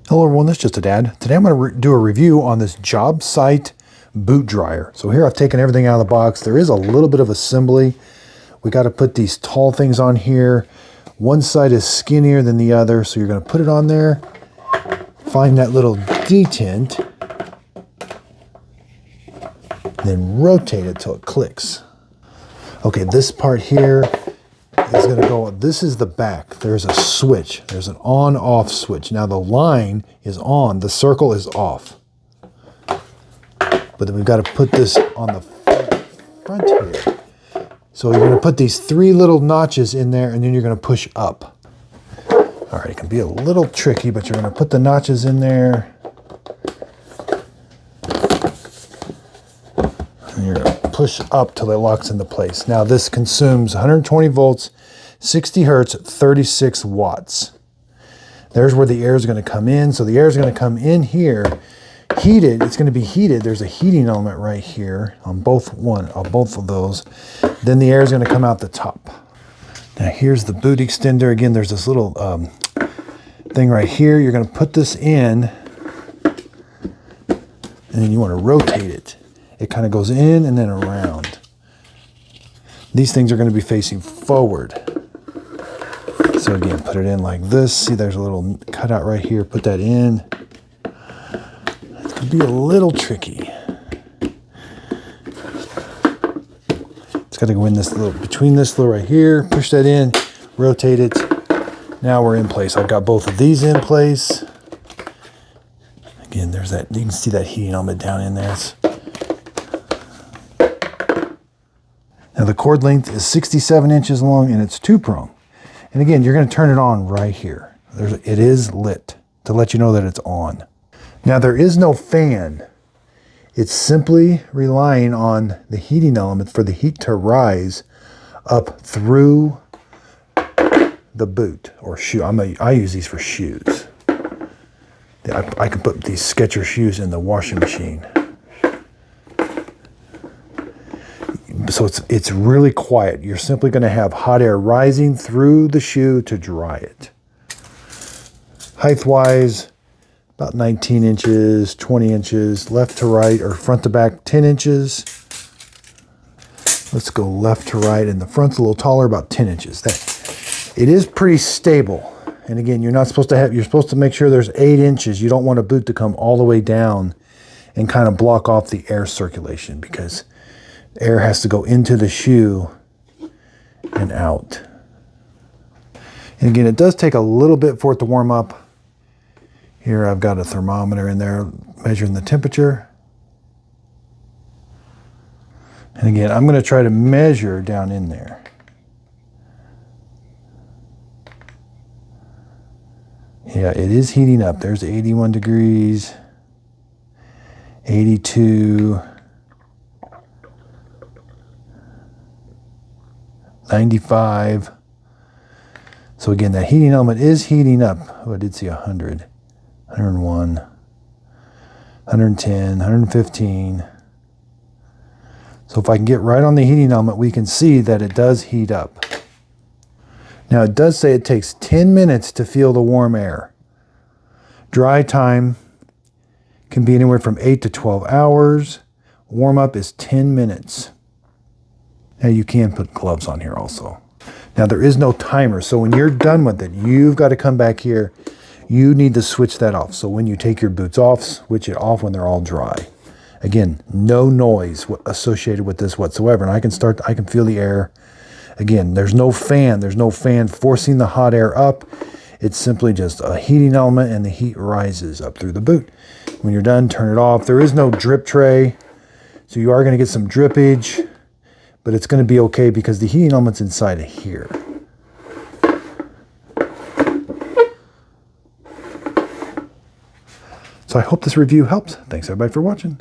Hello everyone, this is just a dad. Today I'm going to do a review on this JobSite boot dryer. So here I've taken everything out of the box. There is a little bit of assembly. We got to put these tall things on here. One side is skinnier than the other, so you're going to put it on there. Find that little detent. Then rotate it till it clicks. Okay, this part here is going to go, this is the back. There's a switch. There's an on-off switch. Now the line is on, the circle is off. But then we've got to put this on the front here. So you're going to put these three little notches in there and then you're going to push up. All right, it can be a little tricky, but you're going to put the notches in there. And you're going to push up till it locks into place. Now this consumes 120 volts, 60 hertz, 36 watts. There's where the air is going to come in. So the air is going to come in here, heated. It's going to be heated. There's a heating element right here on both of those. Then the air is going to come out the top. Now here's the boot extender. Again, there's this little thing right here. You're going to put this in, and then you want to rotate it. It kind of goes in and then around. These things are going to be facing forward. So again, put it in like this. See, there's a little cutout right here. Put that in. It could be a little tricky. It's got to go in this little, between this little right here. Push that in, rotate it. Now we're in place. I've got both of these in place. Again, there's that, you can see that heating element down in there. Now the cord length is 67 inches long and it's 2-prong. And again, you're going to turn it on right here. It is lit to let you know that it's on. Now there is no fan. It's simply relying on the heating element for the heat to rise up through the boot or shoe. I use these for shoes. I can put these Skechers shoes in the washing machine. So it's really quiet. You're simply going to have hot air rising through the shoe to dry it. Height-wise, about 19 inches, 20 inches, left to right or front to back, 10 inches. Let's go left to right, and the front's a little taller, about 10 inches. It is pretty stable. And again, you're supposed to make sure there's 8 inches. You don't want a boot to come all the way down and kind of block off the air circulation, because air has to go into the shoe and out. And again, it does take a little bit for it to warm up. Here I've got a thermometer in there measuring the temperature. And again, I'm going to try to measure down in there. Yeah, it is heating up. There's 81 degrees, 82, 95. So again, that heating element is heating up. Oh, I did see 100, 101, 110, 115. So if I can get right on the heating element, we can see that it does heat up. Now it does say it takes 10 minutes to feel the warm air. Dry time can be anywhere from 8 to 12 hours. Warm up is 10 minutes. Now you can put gloves on here also. Now there is no timer, so when you're done with it, you've got to come back here. You need to switch that off. So when you take your boots off, switch it off when they're all dry. Again, no noise associated with this whatsoever. And I can feel the air. Again, there's no fan forcing the hot air up. It's simply just a heating element and the heat rises up through the boot. When you're done, turn it off. There is no drip tray, so you are going to get some drippage. But it's going to be okay because the heating element's inside of here. So I hope this review helps. Thanks everybody for watching.